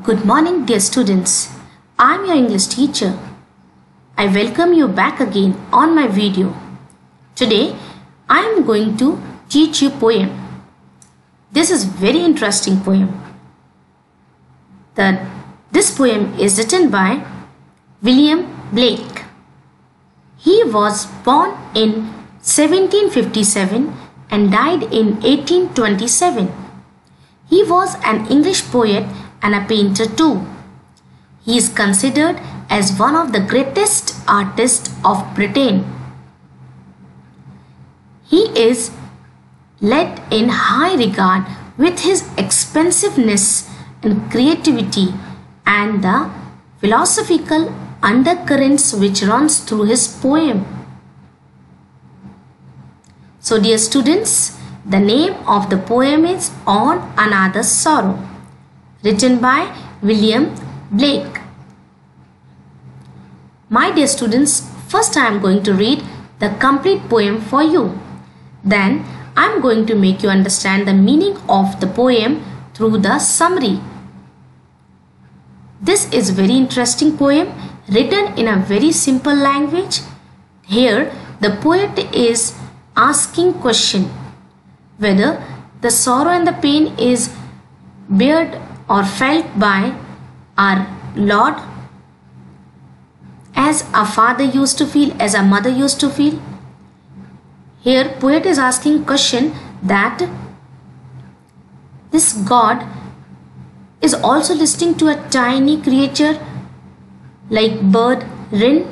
Good morning, dear students. I'm your English teacher. I welcome you back again on my video. Today, I am going to teach you poem. This is very interesting poem. This poem is written by William Blake. He was born in 1757 and died in 1827. He was an English poet and a painter too. He is considered as one of the greatest artists of Britain. He is led in high regard with his expressiveness and creativity and the philosophical undercurrents which runs through his poem. So dear students, the name of the poem is On Another Sorrow, written by William Blake. My dear students, first I am going to read the complete poem for you. Then I am going to make you understand the meaning of the poem through the summary. This is very interesting poem written in a very simple language. Here the poet is asking question whether the sorrow and the pain is bared or felt by our Lord as a father used to feel, as a mother used to feel. Here poet is asking question that this God is also listening to a tiny creature like bird, wren.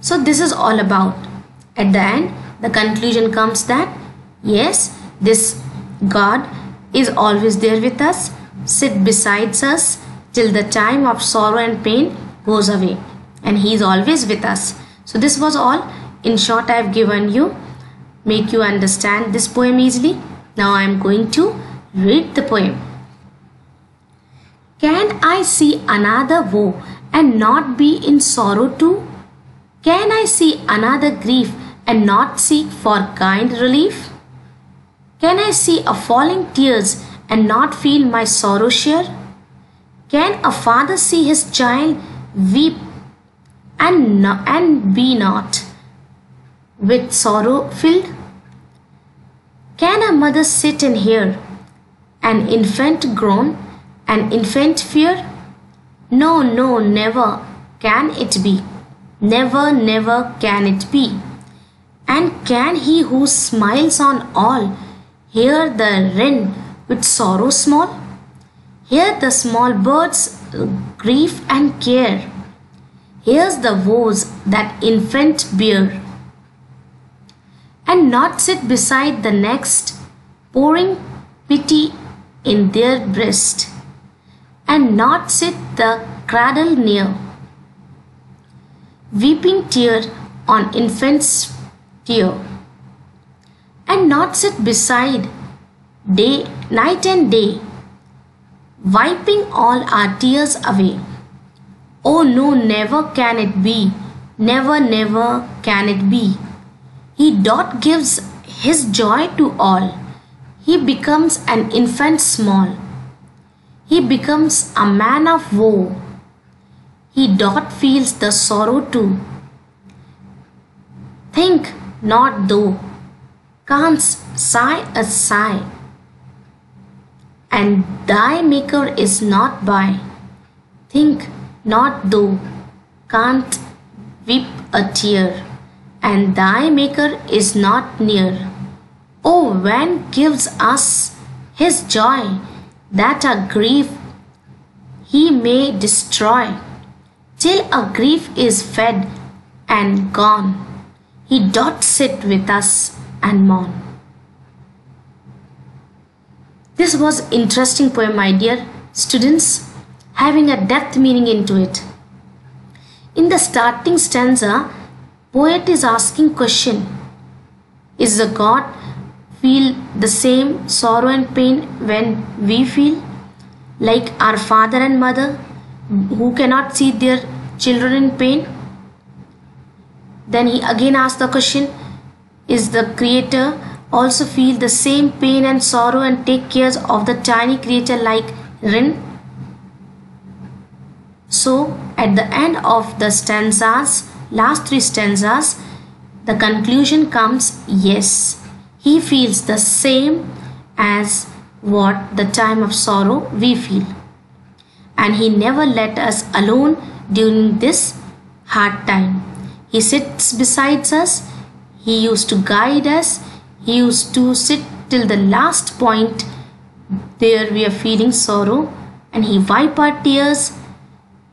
So this is all about. At the end, the conclusion comes that yes, this God is always there with us, sit beside us till the time of sorrow and pain goes away, and he is always with us. So this was all. In short, I have given you, make you understand this poem easily. Now I am going to read the poem. Can I see another woe and not be in sorrow too? Can I see another grief and not seek for kind relief? Can I see a falling tears and not feel my sorrow share? Can a father see his child weep and be not with sorrow filled? Can a mother sit and hear an infant groan, an infant fear? No, no, never can it be. Never, never can it be. And can he who smiles on all hear the wren with sorrow small? Hear the small bird's grief and care. Hears the woes that infant bear. And not sit beside the next, pouring pity in their breast. And not sit the cradle near, weeping tear on infant's tear. And not sit beside day, night and day, wiping all our tears away. Oh no, never can it be, never, never can it be. He doth gives his joy to all. He becomes an infant small. He becomes a man of woe. He doth feels the sorrow too. Think not thou canst sigh a sigh, and thy maker is not by. Think not thou canst weep a tear, and thy maker is not near. Oh, when gives us his joy, that a grief he may destroy, till a grief is fed and gone, he doth sit with us and mourn. This was interesting poem, my dear students, having a depth meaning into it. In the starting stanza, poet is asking question, is the God feel the same sorrow and pain when we feel, like our father and mother who cannot see their children in pain? Then he again asks the question, is the creator also feel the same pain and sorrow and take care of the tiny creature like wren? So at the end of the stanzas, last three stanzas, the conclusion comes, yes, he feels the same as what the time of sorrow we feel. And he never let us alone during this hard time. He sits beside us, he used to guide us, he used to sit till the last point there we are feeling sorrow, and he wipe our tears,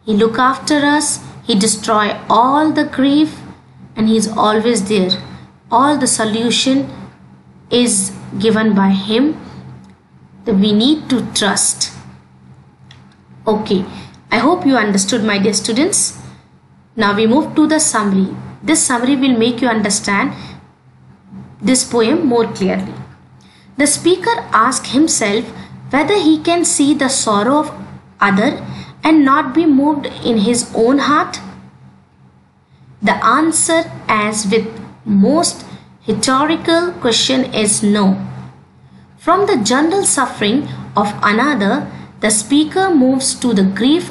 he look after us, he destroy all the grief, and he is always there. All the solution is given by him. We need to trust. Okay, I hope you understood, my dear students. Now we move to the summary. This summary will make you understand this poem more clearly. The speaker asks himself whether he can see the sorrow of other and not be moved in his own heart. The answer, as with most rhetorical question, is no. From the general suffering of another, the speaker moves to the grief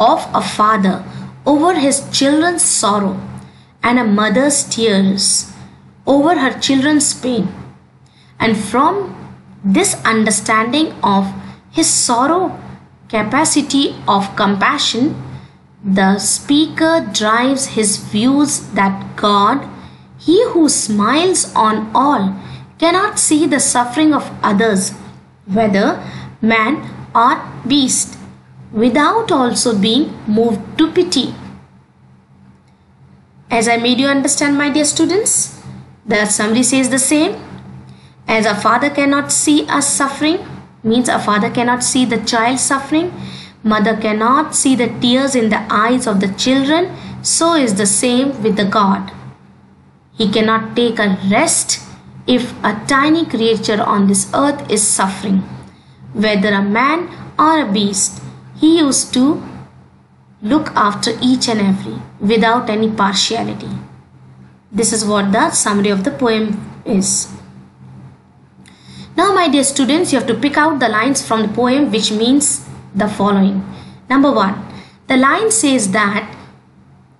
of a father over his children's sorrow and a mother's tears over her children's pain. And from this understanding of his sorrow, capacity of compassion, the speaker drives his views that God, he who smiles on all, cannot see the suffering of others, whether man or beast, without also being moved to pity. As I made you understand, my dear students, the summary says the same. As a father cannot see us suffering, means a father cannot see the child suffering, mother cannot see the tears in the eyes of the children, so is the same with the God. He cannot take a rest if a tiny creature on this earth is suffering, whether a man or a beast. He used to look after each and every without any partiality. This is what the summary of the poem is. Now, my dear students, you have to pick out the lines from the poem which means the following. Number 1. The line says that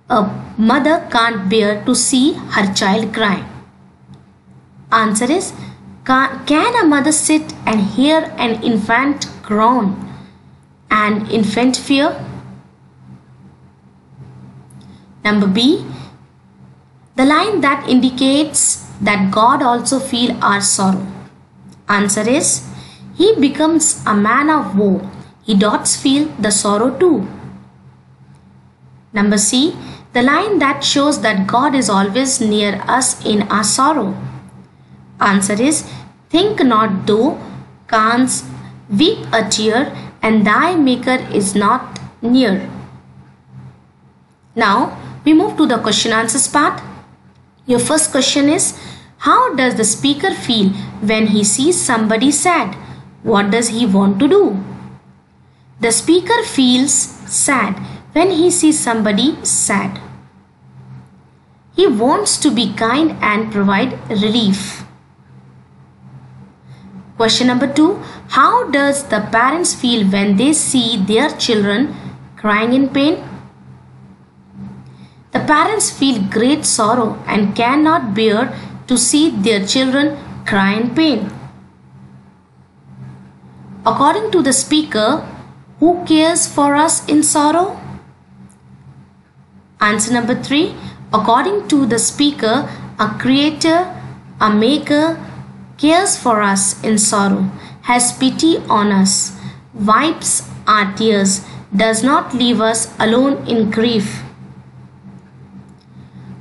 a mother can't bear to see her child cry. Answer is, can a mother sit and hear an infant groan and infant fear? Number B. The line that indicates that God also feels our sorrow. Answer is, he becomes a man of woe. He does feel the sorrow too. Number C. The line that shows that God is always near us in our sorrow. Answer is, think not thou canst weep a tear and thy maker is not near. Now we move to the question answers part. Your first question is, how does the speaker feel when he sees somebody sad? What does he want to do? The speaker feels sad when he sees somebody sad. He wants to be kind and provide relief. Question number 2. How does the parents feel when they see their children crying in pain? The parents feel great sorrow and cannot bear to see their children cry in pain. According to the speaker, who cares for us in sorrow? Answer number 3. According to the speaker, a creator, a maker, cares for us in sorrow, has pity on us, wipes our tears, does not leave us alone in grief.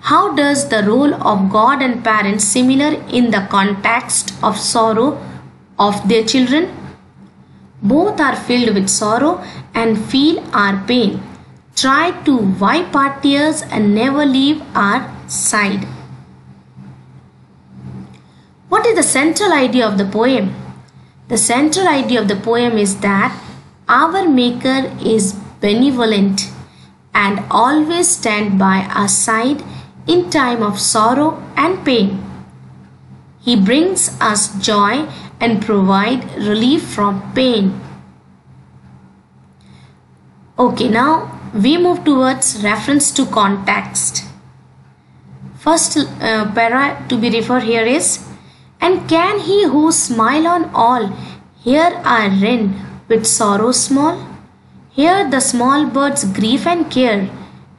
How does the role of God and parents similar in the context of sorrow of their children? Both are filled with sorrow and feel our pain, try to wipe our tears and never leave our side. What is the central idea of the poem? The central idea of the poem is that our Maker is benevolent and always stand by our side in time of sorrow and pain. He brings us joy and provide relief from pain. Okay, now we move towards reference to context. First para to be referred here is, and can he who smile on all here are rend with sorrow small? Here the small bird's grief and care,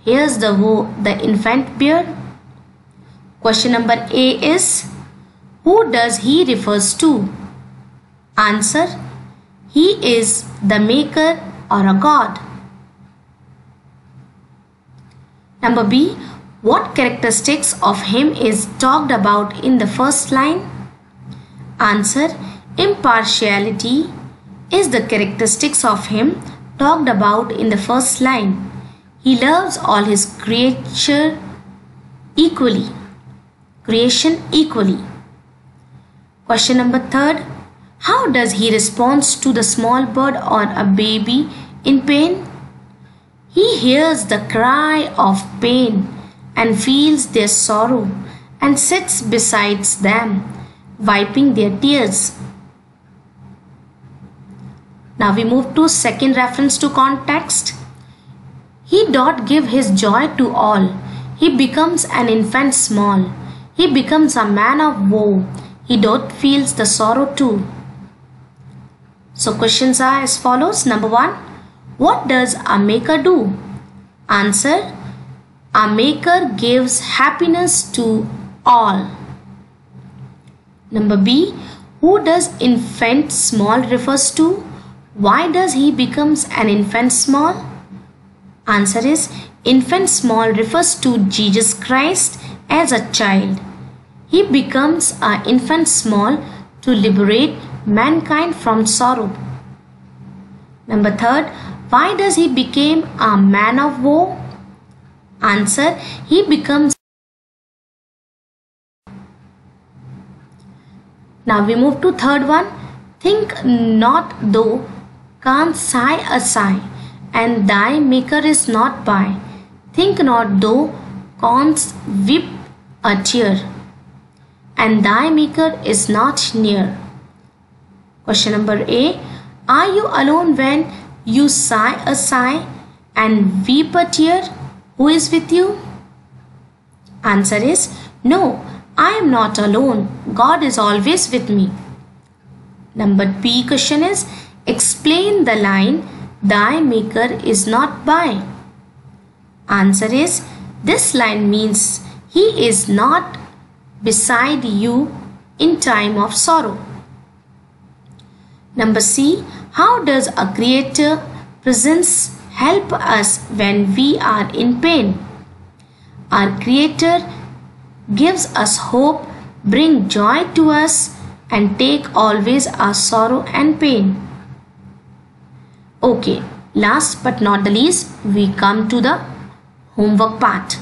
here's the woe the infant bear. Question number A is, who does he refers to? Answer, he is the maker or a god. Number B, what characteristics of him is talked about in the first line? Answer, impartiality is the characteristics of him talked about in the first line. He loves all his creation equally. Question number 3, how does he respond to the small bird or a baby in pain? He hears the cry of pain and feels their sorrow and sits beside them, wiping their tears. Now we move to second reference to context. He doth give his joy to all. He becomes an infant small. He becomes a man of woe. He doth feels the sorrow too. So questions are as follows. Number 1, what does a maker do? Answer, a maker gives happiness to all. Number B, who does infant small refers to? Why does he becomes an infant small? Answer is, infant small refers to Jesus Christ as a child. He becomes an infant small to liberate mankind from sorrow. Number 3, why does he become a man of woe? Answer, he becomes. Now we move to third one. Think not thou canst sigh a sigh, and thy maker is not by. Think not thou canst weep a tear, and thy maker is not near. Question number A, are you alone when you sigh a sigh and weep a tear? Who is with you? Answer is, no, I am not alone. God is always with me. Number B question is, explain the line, thy maker is not by. Answer is, this line means he is not beside you in time of sorrow. Number C, how does a creator presence help us when we are in pain? Our creator gives us hope, bring joy to us, and take always our sorrow and pain. Okay, last but not the least, we come to the homework part.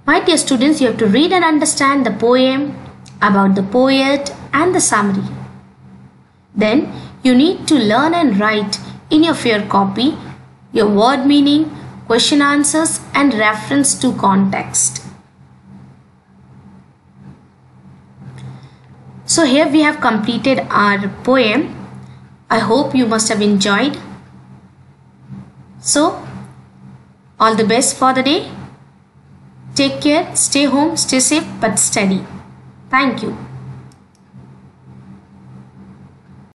My dear students, you have to read and understand the poem, about the poet and the summary. Then you need to learn and write in your fair copy your word meaning, question answers and reference to context. So here we have completed our poem. I hope you must have enjoyed. So all the best for the day. Take care, stay home, stay safe but steady. Thank you.